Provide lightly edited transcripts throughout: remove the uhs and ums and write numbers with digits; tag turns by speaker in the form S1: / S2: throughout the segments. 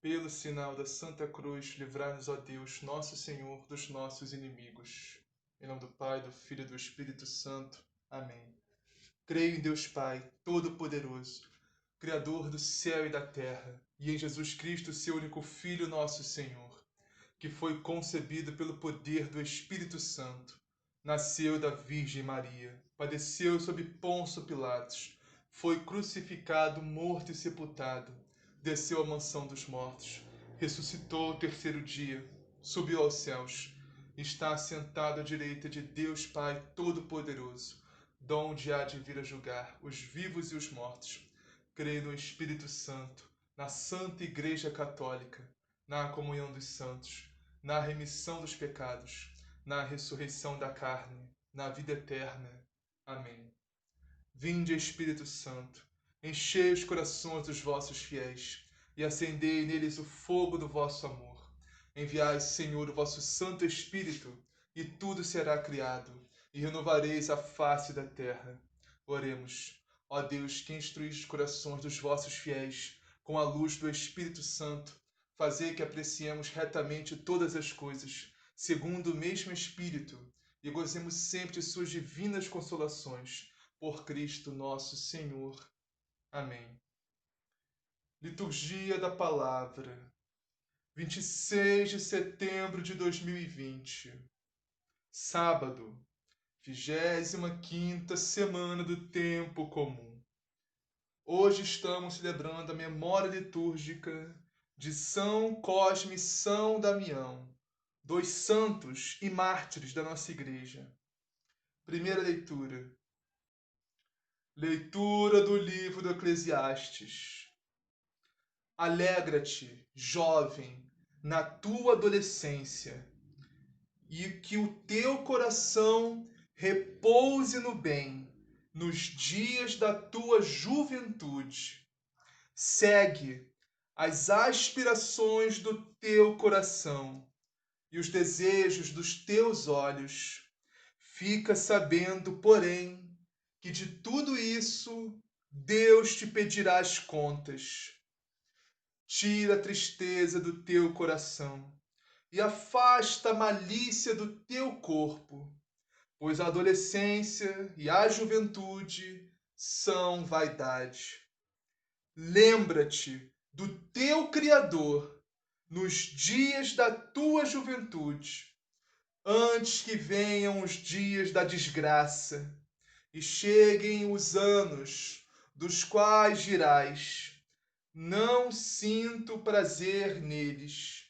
S1: Pelo sinal da Santa Cruz, livrai-nos, ó Deus, nosso Senhor, dos nossos inimigos. Em nome do Pai, do Filho e do Espírito Santo. Amém. Creio em Deus Pai, Todo-Poderoso, Criador do céu e da terra, e em Jesus Cristo, seu único Filho, nosso Senhor, que foi concebido pelo poder do Espírito Santo, nasceu da Virgem Maria, padeceu sob Pôncio Pilatos, foi crucificado, morto e sepultado, desceu à mansão dos mortos, ressuscitou ao terceiro dia, subiu aos céus, está assentado à direita de Deus Pai Todo-Poderoso, donde há de vir a julgar os vivos e os mortos. Creio no Espírito Santo, na Santa Igreja Católica, na comunhão dos santos, na remissão dos pecados, na ressurreição da carne, na vida eterna. Amém. Vinde, Espírito Santo, enchei os corações dos vossos fiéis e acendei neles o fogo do vosso amor. Enviai, Senhor, o vosso Santo Espírito, e tudo será criado, e renovareis a face da terra. Oremos. Ó Deus, que instruís os corações dos vossos fiéis com a luz do Espírito Santo, fazei que apreciemos retamente todas as coisas, segundo o mesmo Espírito, e gozemos sempre de suas divinas consolações. Por Cristo nosso Senhor. Amém. Liturgia da Palavra, 26 de setembro de 2020, sábado, 25ª semana do Tempo Comum. Hoje estamos celebrando a memória litúrgica de São Cosme e São Damião, dois santos e mártires da nossa Igreja. Primeira leitura. Leitura do livro do Eclesiastes. Alegra-te, jovem, na tua adolescência, e que o teu coração repouse no bem nos dias da tua juventude. Segue as aspirações do teu coração e os desejos dos teus olhos. Fica sabendo, porém, que de tudo isso Deus te pedirá as contas. Tira a tristeza do teu coração e afasta a malícia do teu corpo, pois a adolescência e a juventude são vaidade. Lembra-te do teu Criador nos dias da tua juventude, antes que venham os dias da desgraça e cheguem os anos dos quais dirás: não sinto prazer neles,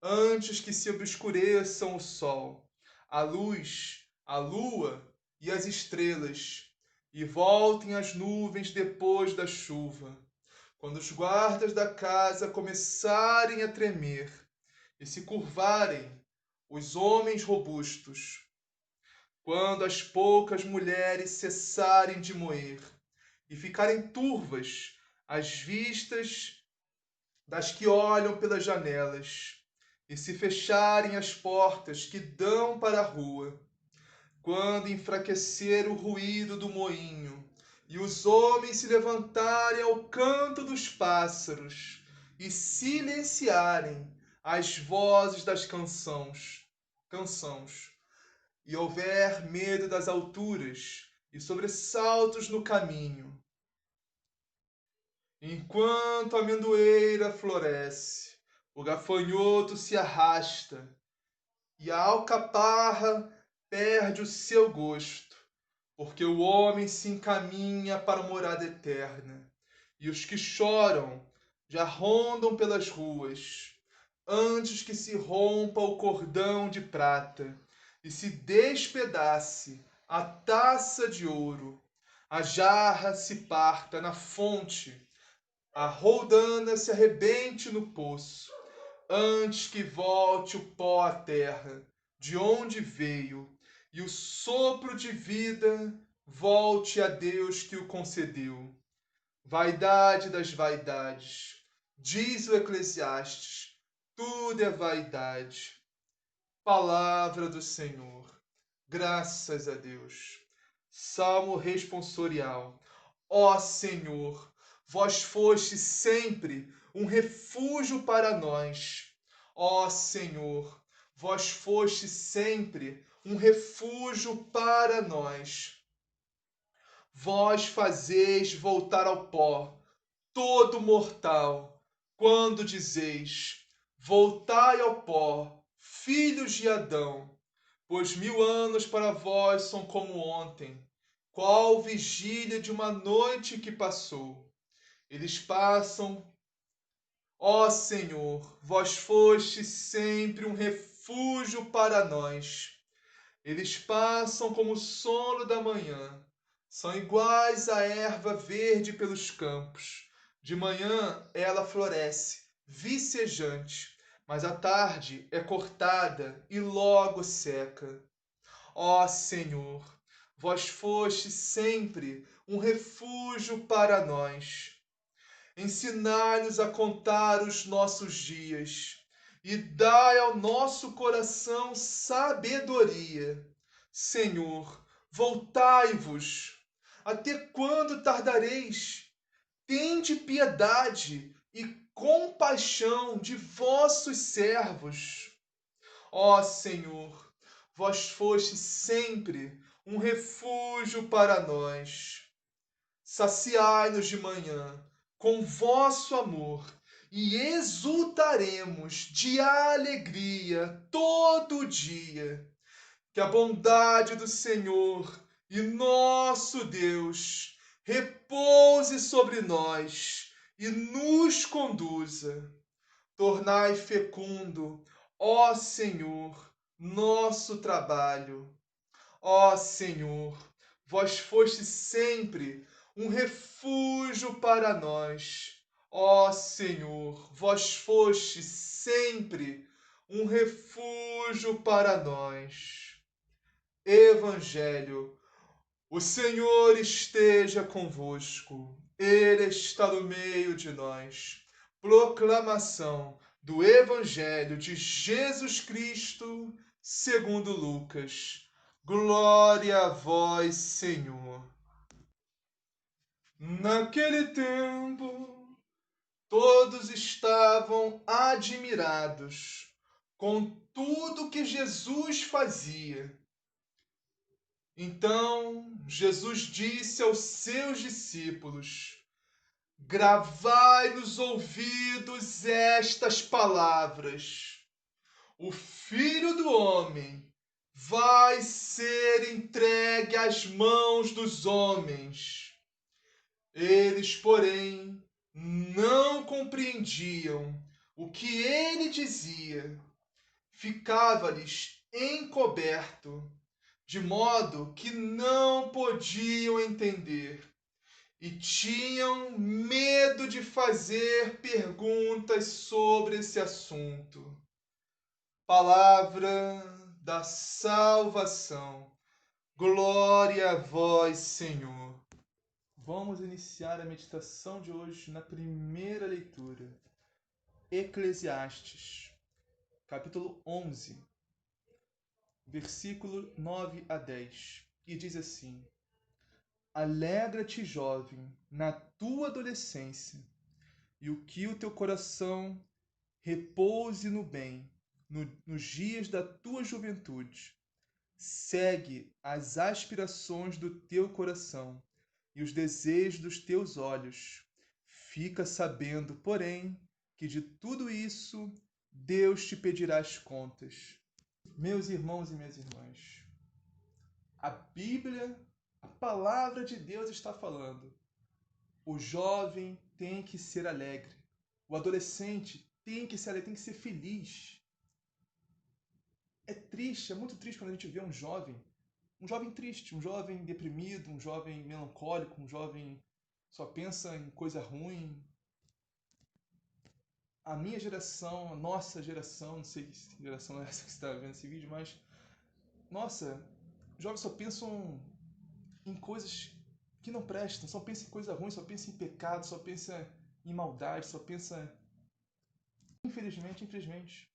S1: antes que se obscureçam o sol, a luz, a lua e as estrelas, e voltem as nuvens depois da chuva, quando os guardas da casa começarem a tremer e se curvarem os homens robustos, quando as poucas mulheres cessarem de moer e ficarem turvas as vistas das que olham pelas janelas, e se fecharem as portas que dão para a rua, quando enfraquecer o ruído do moinho, e os homens se levantarem ao canto dos pássaros, e silenciarem as vozes das canções, e houver medo das alturas e sobressaltos no caminho, enquanto a amendoeira floresce, o gafanhoto se arrasta e a alcaparra perde o seu gosto, porque o homem se encaminha para a morada eterna, e os que choram já rondam pelas ruas, antes que se rompa o cordão de prata e se despedace a taça de ouro, a jarra se parta na fonte, a roldana se arrebente no poço, antes que volte o pó à terra, de onde veio, e o sopro de vida volte a Deus que o concedeu. Vaidade das vaidades, diz o Eclesiastes, tudo é vaidade. Palavra do Senhor. Graças a Deus. Salmo responsorial. Ó Senhor, vós foste sempre um refúgio para nós. Ó Senhor, vós foste sempre um refúgio para nós. Vós fazeis voltar ao pó todo mortal, quando dizeis: voltai ao pó, filhos de Adão, pois 1000 anos para vós são como ontem, qual vigília de uma noite que passou. Eles passam, ó Senhor, vós foste sempre um refúgio para nós. Eles passam como o sono da manhã, são iguais à erva verde pelos campos. De manhã ela floresce, vicejante, mas à tarde é cortada e logo seca. Ó Senhor, vós foste sempre um refúgio para nós. Ensinai-nos a contar os nossos dias e dai ao nosso coração sabedoria. Senhor, voltai-vos. Até quando tardareis? Tende piedade e compaixão de vossos servos. Ó Senhor, vós foste sempre um refúgio para nós. Saciai-nos de manhã com vosso amor e exultaremos de alegria todo dia. Que a bondade do Senhor e nosso Deus repouse sobre nós e nos conduza. Tornai fecundo, ó Senhor, nosso trabalho. Ó Senhor, vós foste sempre um refúgio para nós. Ó Senhor, vós foste sempre um refúgio para nós. Evangelho. O Senhor esteja convosco. Ele está no meio de nós. Proclamação do Evangelho de Jesus Cristo, segundo Lucas. Glória a vós, Senhor. Naquele tempo, todos estavam admirados com tudo que Jesus fazia. Então, Jesus disse aos seus discípulos: gravai nos ouvidos estas palavras. O Filho do Homem vai ser entregue às mãos dos homens. Eles, porém, não compreendiam o que ele dizia. Ficava-lhes encoberto, de modo que não podiam entender, e tinham medo de fazer perguntas sobre esse assunto. Palavra da salvação. Glória a vós, Senhor. Vamos iniciar a meditação de hoje na primeira leitura. Eclesiastes, capítulo 11, versículo 9 a 10. E diz assim: alegra-te, jovem, na tua adolescência, e o que o teu coração repouse no bem, nos dias da tua juventude. Segue as aspirações do teu coração e os desejos dos teus olhos. Fica sabendo, porém, que de tudo isso Deus te pedirá as contas. Meus irmãos e minhas irmãs, a Bíblia, a palavra de Deus está falando. O jovem tem que ser alegre. O adolescente tem que ser alegre, tem que ser feliz. É triste, é muito triste quando a gente vê um jovem triste, um jovem deprimido, um jovem melancólico, um jovem só pensa em coisa ruim. A minha geração, a nossa geração, não sei que geração é essa que está vendo esse vídeo, mas nossa, jovens só pensam em coisas que não prestam, só pensa em coisa ruim, só pensa em pecado, só pensa em maldade, só pensa... Infelizmente,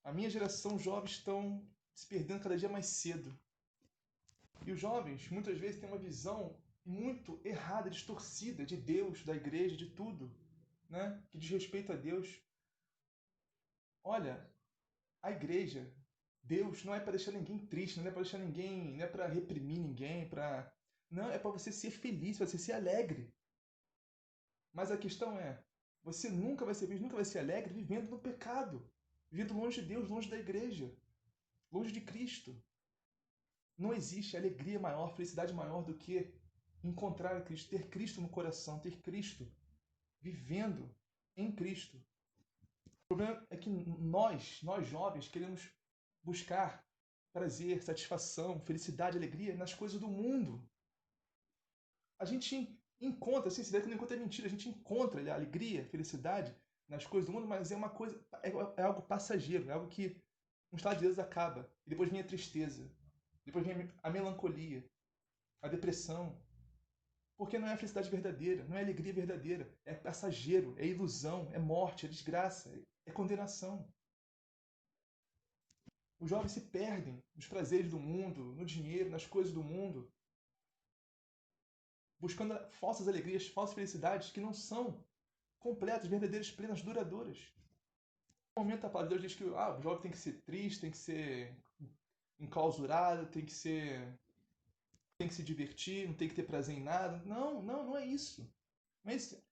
S1: a minha geração, os jovens estão se perdendo cada dia mais cedo. E os jovens, muitas vezes, têm uma visão muito errada, distorcida de Deus, da igreja, de tudo, né? Que diz respeito a Deus. Olha, a igreja, Deus não é para deixar ninguém triste, não é para deixar ninguém, não é para reprimir ninguém, para não, é para você ser feliz, para você ser alegre. Mas a questão é, você nunca vai ser feliz, nunca vai ser alegre vivendo no pecado, vivendo longe de Deus, longe da igreja, longe de Cristo. Não existe alegria maior, felicidade maior do que encontrar Cristo, ter Cristo no coração, ter Cristo vivendo em Cristo. O problema é que nós jovens, queremos buscar prazer, satisfação, felicidade, alegria nas coisas do mundo. A gente encontra, assim, se der que não encontra é mentira, a gente encontra a alegria, felicidade nas coisas do mundo, mas é uma coisa, é algo passageiro, é algo que um estado de Deus acaba. E depois vem a tristeza, depois vem a melancolia, a depressão. Porque não é a felicidade verdadeira, não é a alegria verdadeira, é passageiro, é ilusão, é morte, é desgraça, é condenação. Os jovens se perdem nos prazeres do mundo, no dinheiro, nas coisas do mundo, buscando falsas alegrias, falsas felicidades que não são completas, verdadeiras, plenas, duradouras. No momento a palavra de Deus diz que o jovem tem que ser triste, tem que ser enclausurado, tem que se divertir, não tem que ter prazer em nada. Não é isso. Não é isso.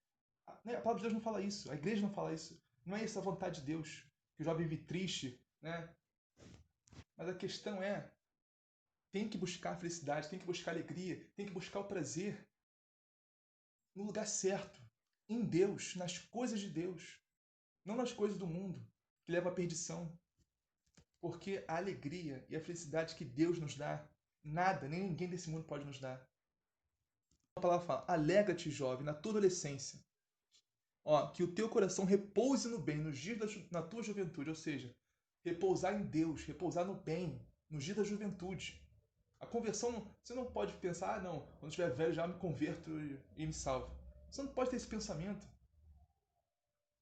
S1: A palavra de Deus não fala isso, a igreja não fala isso. Não é essa a vontade de Deus, que o jovem vive triste, né? Mas a questão é, tem que buscar a felicidade, tem que buscar a alegria, tem que buscar o prazer no lugar certo, em Deus, nas coisas de Deus, não nas coisas do mundo, que levam à perdição. Porque a alegria e a felicidade que Deus nos dá, nada, nem ninguém desse mundo pode nos dar. A palavra fala, alegra-te, jovem, na tua adolescência. Ó, que o teu coração repouse no bem nos dias na tua juventude, ou seja, repousar em Deus, repousar no bem nos dias da juventude. A conversão, você não pode pensar, não, quando estiver velho já me converto e me salvo. Você não pode ter esse pensamento.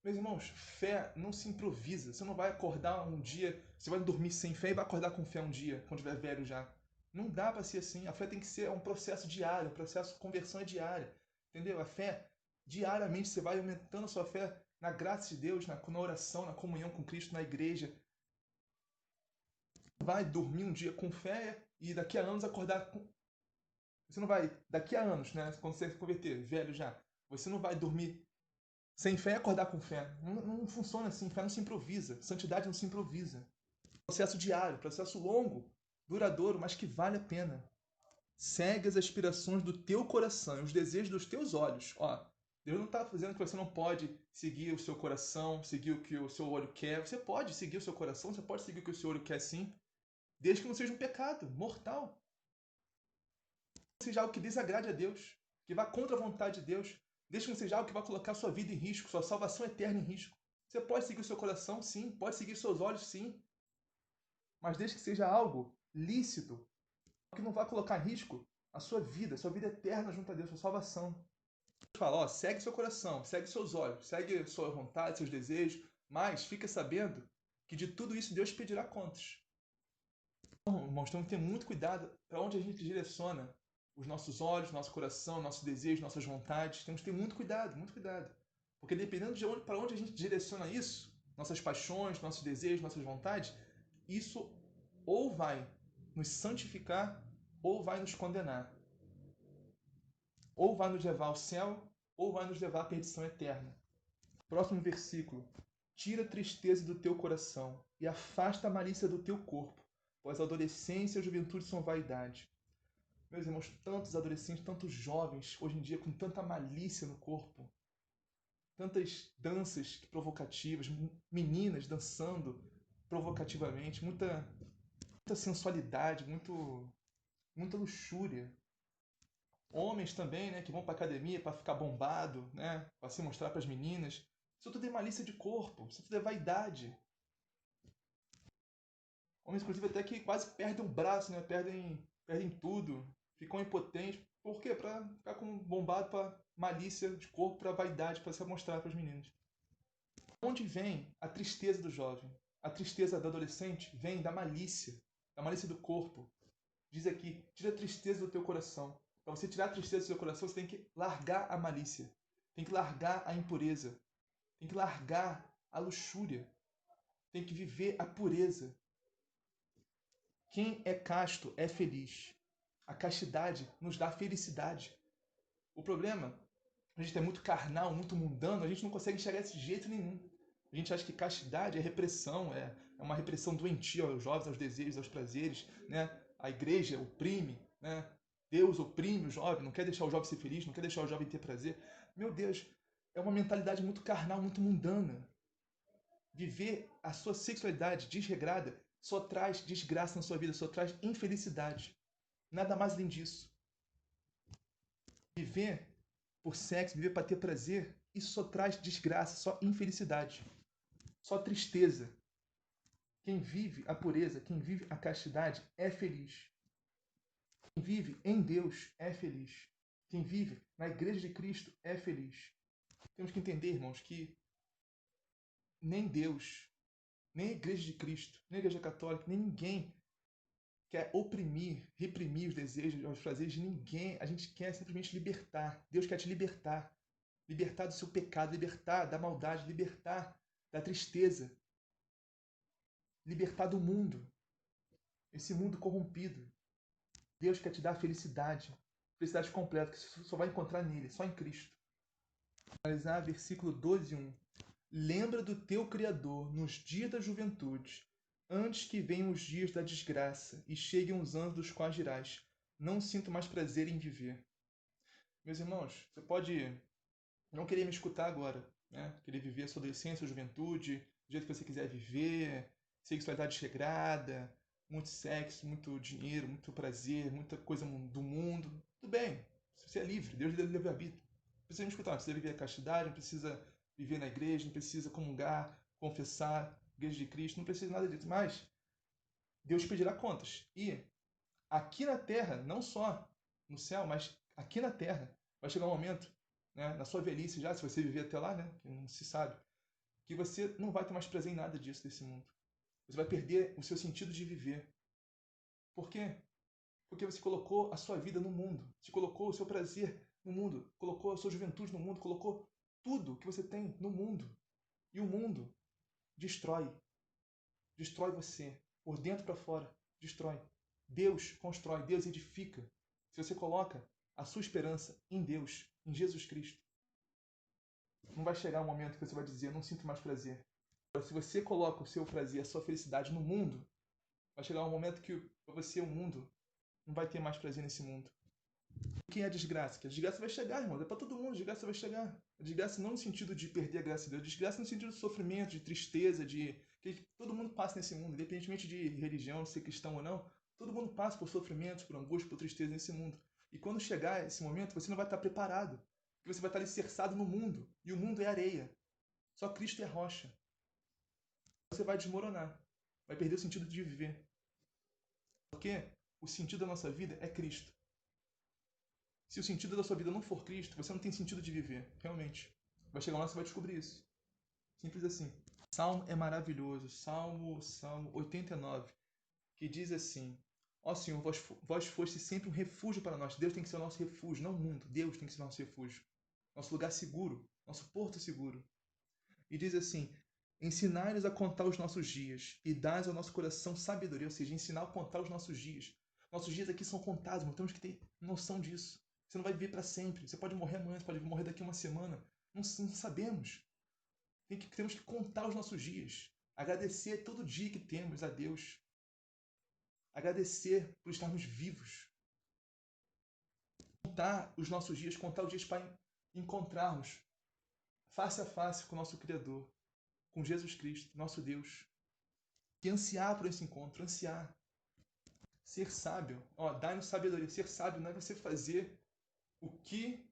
S1: Meus irmãos, fé não se improvisa. Você não vai acordar um dia, você vai dormir sem fé e vai acordar com fé um dia, quando estiver velho já. Não dá para ser assim. A fé tem que ser um processo diário, um processo de conversão é diária. Entendeu? A fé, diariamente você vai aumentando a sua fé na graça de Deus, na oração, na comunhão com Cristo, na igreja. Vai dormir um dia com fé e daqui a anos acordar com... Você não vai, daqui a anos, né, quando você se converter, velho já, você não vai dormir sem fé e acordar com fé. Não funciona assim. Fé não se improvisa. Santidade não se improvisa. Processo diário, processo longo, duradouro, mas que vale a pena. Segue as aspirações do teu coração e os desejos dos teus olhos. Ó, Deus não está dizendo que você não pode seguir o seu coração, seguir o que o seu olho quer. Você pode seguir o seu coração, você pode seguir o que o seu olho quer sim, desde que não seja um pecado mortal. Seja algo que desagrade a Deus, que vá contra a vontade de Deus, desde que não seja algo que vá colocar sua vida em risco, sua salvação eterna em risco. Você pode seguir o seu coração, sim, pode seguir seus olhos, sim, mas desde que seja algo lícito, que não vá colocar em risco a sua vida eterna junto a Deus, sua salvação. Fala, ó, segue seu coração, segue seus olhos, segue sua vontade, seus desejos, mas fica sabendo que de tudo isso Deus pedirá contas. Então, irmãos, temos que ter muito cuidado para onde a gente direciona os nossos olhos, nosso coração, nossos desejos, nossas vontades. Temos que ter muito cuidado, muito cuidado. Porque dependendo de para onde a gente direciona isso, nossas paixões, nossos desejos, nossas vontades, isso ou vai nos santificar ou vai nos condenar. Ou vai nos levar ao céu ou vai nos levar à perdição eterna. Próximo versículo. Tira a tristeza do teu coração e afasta a malícia do teu corpo, pois a adolescência e a juventude são vaidade. Meus irmãos, tantos adolescentes, tantos jovens, hoje em dia, com tanta malícia no corpo, tantas danças provocativas, meninas dançando provocativamente, muita sensualidade, muita luxúria. Homens também, né, que vão para academia para ficar bombado, né, para se mostrar para as meninas. Isso tudo é malícia de corpo, isso tudo é vaidade. Homens, inclusive, até que quase perdem o braço, né, perdem tudo, ficam impotentes. Por quê? Para ficar bombado para malícia de corpo, para vaidade, para se mostrar para as meninas. Onde vem a tristeza do jovem? A tristeza do adolescente vem da malícia do corpo. Diz aqui, tira a tristeza do teu coração. Para você tirar a tristeza do seu coração, você tem que largar a malícia, tem que largar a impureza, tem que largar a luxúria, tem que viver a pureza. Quem é casto é feliz. A castidade nos dá felicidade. O problema, a gente é muito carnal, muito mundano, a gente não consegue enxergar desse jeito nenhum. A gente acha que castidade é repressão, é uma repressão doentia aos jovens, aos desejos, aos prazeres, né? A igreja oprime, né? Deus oprime o jovem, não quer deixar o jovem ser feliz, não quer deixar o jovem ter prazer. Meu Deus, é uma mentalidade muito carnal, muito mundana. Viver a sua sexualidade desregrada só traz desgraça na sua vida, só traz infelicidade. Nada mais além disso. Viver por sexo, viver para ter prazer, isso só traz desgraça, só infelicidade, só tristeza. Quem vive a pureza, quem vive a castidade é feliz. Quem vive em Deus é feliz. Quem vive na igreja de Cristo é feliz. Temos que entender, irmãos, que nem Deus, nem a igreja de Cristo, nem a igreja católica, nem ninguém quer oprimir, reprimir os desejos, os prazeres de ninguém. A gente quer simplesmente libertar. Deus quer te libertar. Libertar do seu pecado, libertar da maldade, libertar da tristeza, libertar do mundo, esse mundo corrompido. Deus quer te dar felicidade, felicidade completa, que você só vai encontrar nele, só em Cristo. Analisar versículo 12, 1. Lembra do teu Criador nos dias da juventude, antes que venham os dias da desgraça e cheguem os anos dos quais dirás: não sinto mais prazer em viver. Meus irmãos, você pode não querer me escutar agora, né? Querer viver a sua adolescência, a juventude, do jeito que você quiser viver, sexualidade regrada, muito sexo, muito dinheiro, muito prazer, muita coisa do mundo. Tudo bem, você é livre, Deus deu livre-arbítrio. Não precisa me escutar, não precisa viver a castidade, não precisa viver na igreja, não precisa comungar, confessar, igreja de Cristo, não precisa nada disso. Mas Deus pedirá contas. E aqui na terra, não só no céu, mas aqui na terra, vai chegar um momento, né, na sua velhice já, se você viver até lá, né, que não se sabe, que você não vai ter mais prazer em nada disso, desse mundo. Você vai perder o seu sentido de viver. Por quê? Porque você colocou a sua vida no mundo, você colocou o seu prazer no mundo, colocou a sua juventude no mundo, colocou tudo que você tem no mundo. E o mundo destrói. Destrói você, por dentro para fora, destrói. Deus constrói, Deus edifica. Se você coloca a sua esperança em Deus, em Jesus Cristo, não vai chegar um momento que você vai dizer: eu não sinto mais prazer. Agora, se você coloca o seu prazer, a sua felicidade no mundo, vai chegar um momento que para você o mundo não vai ter mais prazer nesse mundo. Quem é a desgraça? Que a desgraça vai chegar, irmão. É para todo mundo, a desgraça vai chegar. A desgraça não no sentido de perder a graça de Deus, a desgraça no sentido de sofrimento, de tristeza, de que todo mundo passa nesse mundo, independentemente de religião, ser cristão ou não, todo mundo passa por sofrimentos, por angústia, por tristeza nesse mundo. E quando chegar esse momento, você não vai estar preparado, porque você vai estar alicerçado no mundo, e o mundo é areia. Só Cristo é rocha. Você vai desmoronar, vai perder o sentido de viver. Porque o sentido da nossa vida é Cristo. Se o sentido da sua vida não for Cristo, você não tem sentido de viver, realmente. Vai chegar lá e você vai descobrir isso. Simples assim. Salmo é maravilhoso. Salmo 89, que diz assim: ó Senhor, vós foste sempre um refúgio para nós. Deus tem que ser o nosso refúgio, não o mundo. Deus tem que ser o nosso refúgio. Nosso lugar seguro, nosso porto seguro. E diz assim: ensinai-nos a contar os nossos dias e dás ao nosso coração sabedoria, ou seja, ensinar a contar os nossos dias. Nossos dias aqui são contados, mas temos que ter noção disso. Você não vai viver para sempre. Você pode morrer amanhã, você pode morrer daqui a uma semana. Não sabemos. Temos que contar os nossos dias. Agradecer todo dia que temos a Deus. Agradecer por estarmos vivos. Contar os nossos dias, contar os dias para encontrarmos face a face com o nosso Criador, com Jesus Cristo, nosso Deus. E ansiar por esse encontro, ansiar. Ser sábio, dai-nos sabedoria. Ser sábio não é você fazer o que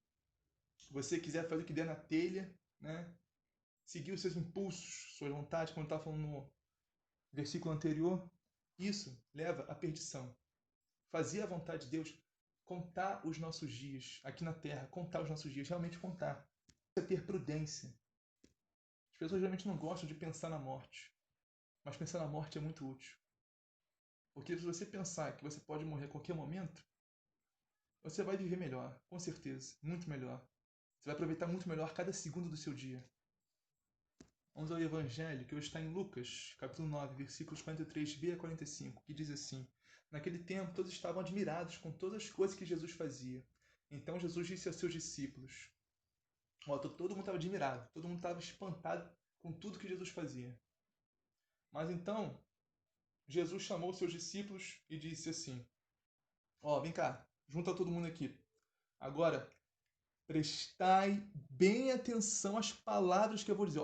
S1: você quiser, fazer o que der na telha, né? Seguir os seus impulsos, suas vontades, como eu estava falando no versículo anterior. Isso leva à perdição. Fazer a vontade de Deus, contar os nossos dias aqui na terra, contar os nossos dias, realmente contar. É ter prudência. As pessoas geralmente não gostam de pensar na morte, mas pensar na morte é muito útil. Porque se você pensar que você pode morrer a qualquer momento, você vai viver melhor, com certeza, muito melhor. Você vai aproveitar muito melhor cada segundo do seu dia. Vamos ao Evangelho, que hoje está em Lucas, capítulo 9, versículos 43b a 45, que diz assim: Naquele tempo, todos estavam admirados com todas as coisas que Jesus fazia. Então Jesus disse aos seus discípulos: todo mundo estava admirado, todo mundo estava espantado com tudo que Jesus fazia. Mas então, Jesus chamou os seus discípulos e disse assim: vem cá, junta todo mundo aqui. Agora, prestai bem atenção às palavras que eu vou dizer.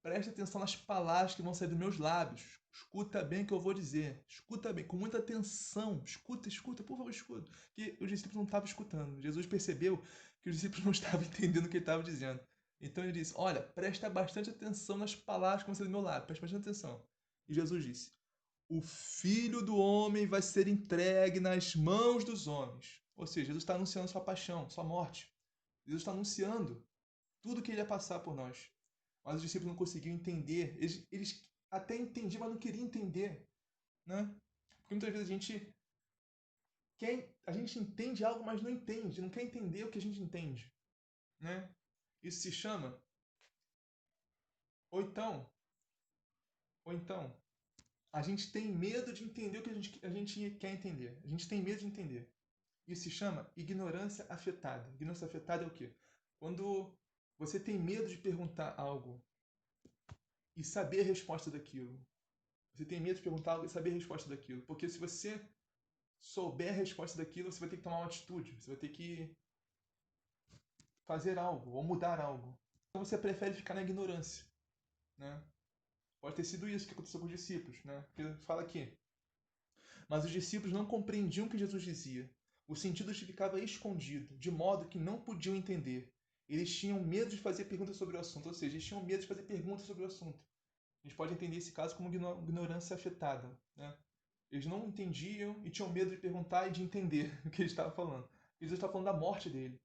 S1: Preste atenção nas palavras que vão sair dos meus lábios. Escuta bem o que eu vou dizer. Escuta bem, com muita atenção. Escuta, por favor, escuta. Que os discípulos não estavam escutando. Jesus percebeu que os discípulos não estavam entendendo o que ele estava dizendo. Então ele disse: Olha, presta bastante atenção nas palavras que vão sair do meu lábio. Preste bastante atenção. E Jesus disse: O Filho do Homem vai ser entregue nas mãos dos homens. Ou seja, Jesus está anunciando sua paixão, sua morte. Jesus está anunciando tudo que ele ia passar por nós. Mas os discípulos não conseguiam entender. Eles até entendiam, mas não queriam entender. Né? Porque muitas vezes a gente entende algo, mas não entende. Não quer entender o que a gente entende. Né? Isso se chama... Ou então, a gente tem medo de entender o que a gente quer entender. A gente tem medo de entender. Isso se chama ignorância afetada. Ignorância afetada é o quê? Quando você tem medo de perguntar algo e saber a resposta daquilo. Você tem medo de perguntar algo e saber a resposta daquilo. Porque se você souber a resposta daquilo, você vai ter que tomar uma atitude. Você vai ter que fazer algo ou mudar algo. Então você prefere ficar na ignorância. Né? Pode ter sido isso que aconteceu com os discípulos. Né? Porque fala aqui. Mas os discípulos não compreendiam o que Jesus dizia. O sentido ficava escondido, de modo que não podiam entender. Eles tinham medo de fazer perguntas sobre o assunto. Ou seja, eles tinham medo de fazer perguntas sobre o assunto. A gente pode entender esse caso como ignorância afetada. Né? Eles não entendiam e tinham medo de perguntar e de entender o que ele estava falando. Jesus está falando da morte dele.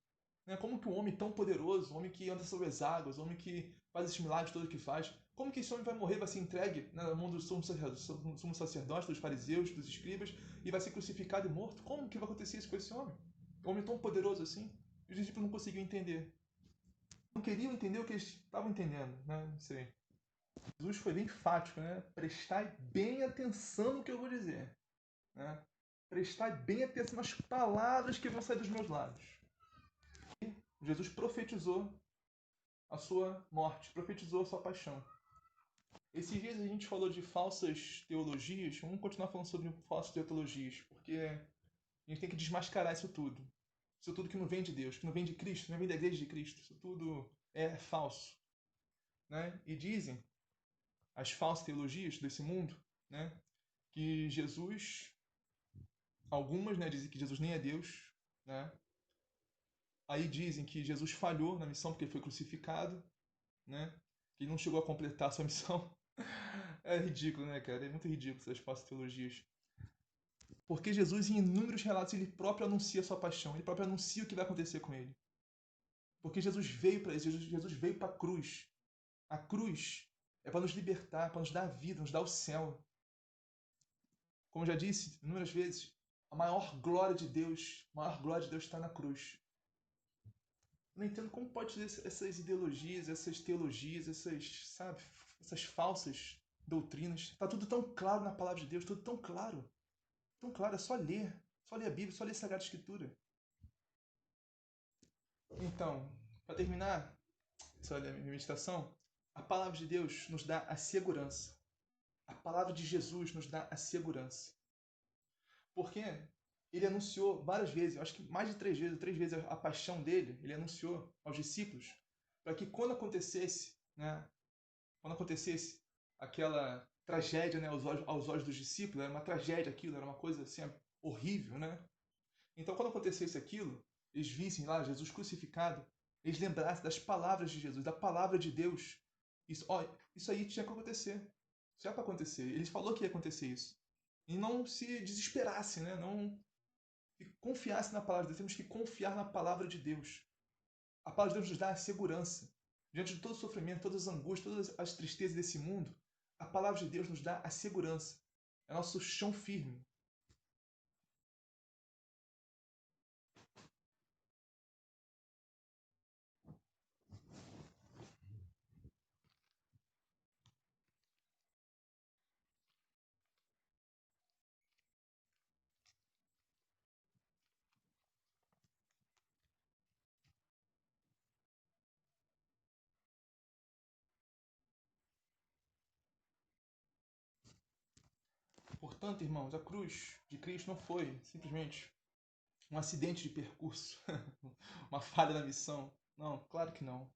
S1: Né? Como que um homem tão poderoso, um homem que anda sobre as águas, um homem que faz esses milagres todos que faz, como que esse homem vai morrer, vai ser entregue na mão dos sumos sacerdotes, dos fariseus, dos escribas, e vai ser crucificado e morto? Como que vai acontecer isso com esse homem? Um homem tão poderoso assim? Os discípulos não conseguiam entender. Não queriam entender o que eles estavam entendendo. Né? Não sei. Jesus foi bem enfático, né? Prestai bem atenção no que eu vou dizer. Né? Prestai bem atenção nas palavras que vão sair dos meus lábios. E Jesus profetizou a sua morte, profetizou a sua paixão. Esses dias a gente falou de falsas teologias, vamos continuar falando sobre falsas teologias, porque a gente tem que desmascarar isso tudo. Isso tudo que não vem de Deus, que não vem de Cristo, que não vem da igreja de Cristo. Isso tudo é falso. Né? E dizem as falsas teologias desse mundo, né, que Jesus, algumas, né, dizem que Jesus nem é Deus, né? Aí dizem que Jesus falhou na missão porque ele foi crucificado, né? Que ele não chegou a completar a sua missão. É ridículo, né, cara? É muito ridículo essas falsas teologias. Porque Jesus, em inúmeros relatos, ele próprio anuncia a sua paixão, ele próprio anuncia o que vai acontecer com ele. Porque Jesus veio para isso, Jesus veio para a cruz. A cruz é para nos libertar, para nos dar a vida, nos dar o céu. Como já disse inúmeras vezes, a maior glória de Deus está na cruz. Eu não entendo como pode ter essas ideologias, essas teologias, essas falsas doutrinas. Está tudo tão claro na palavra de Deus, tudo tão claro. Tão claro, é só ler a Bíblia, só ler a Sagrada Escritura. Então, para terminar essa minha meditação, a palavra de Deus nos dá a segurança. A palavra de Jesus nos dá a segurança. Porque ele anunciou várias vezes, acho que mais de 3 vezes a paixão dele, ele anunciou aos discípulos, para que quando acontecesse, né, aquela tragédia, né, aos olhos dos discípulos, era uma tragédia aquilo, era uma coisa assim, horrível, né? Então quando acontecesse aquilo, eles vissem lá Jesus crucificado, eles lembrassem das palavras de Jesus, da palavra de Deus. Isso aí tinha que acontecer. Isso era para acontecer. Ele falou que ia acontecer isso. E não se desesperasse, né? Não confiasse na palavra de Deus. Temos que confiar na palavra de Deus. A palavra de Deus nos dá a segurança. Diante de todo o sofrimento, todas as angústias, todas as tristezas desse mundo, a palavra de Deus nos dá a segurança. É nosso chão firme. Portanto, irmãos, a cruz de Cristo não foi simplesmente um acidente de percurso, uma falha na missão. Não, claro que não.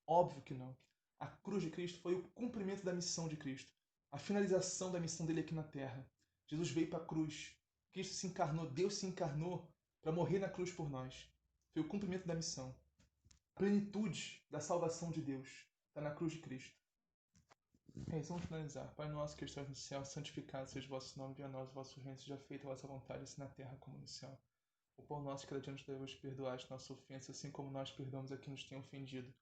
S1: Óbvio que não. A cruz de Cristo foi o cumprimento da missão de Cristo, a finalização da missão dele aqui na terra. Jesus veio para a cruz. Cristo se encarnou, Deus se encarnou para morrer na cruz por nós. Foi o cumprimento da missão. A plenitude da salvação de Deus está na cruz de Cristo. É isso, vamos finalizar. Pai nosso que estás no céu, santificado seja o vosso nome, venha a nós o vosso reino, seja feita a vossa vontade, assim na terra como no céu. O pão nosso que cada dia nos dai hoje, perdoai as nossas ofensas, assim como nós perdoamos a quem nos tem ofendido.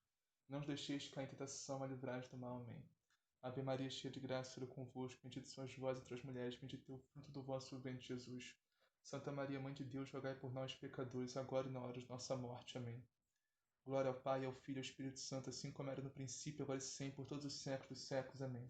S1: Não nos deixeis cair em tentação, mas livrai-nos do mal. Amém. Ave Maria, cheia de graça, o Senhor é convosco, bendita sois vós entre as mulheres, bendito é o fruto do vosso ventre, Jesus. Santa Maria, Mãe de Deus, rogai por nós, pecadores, agora e na hora de nossa morte. Amém. Glória ao Pai, ao Filho e ao Espírito Santo, assim como era no princípio, agora e sempre, por todos os séculos dos séculos. Amém.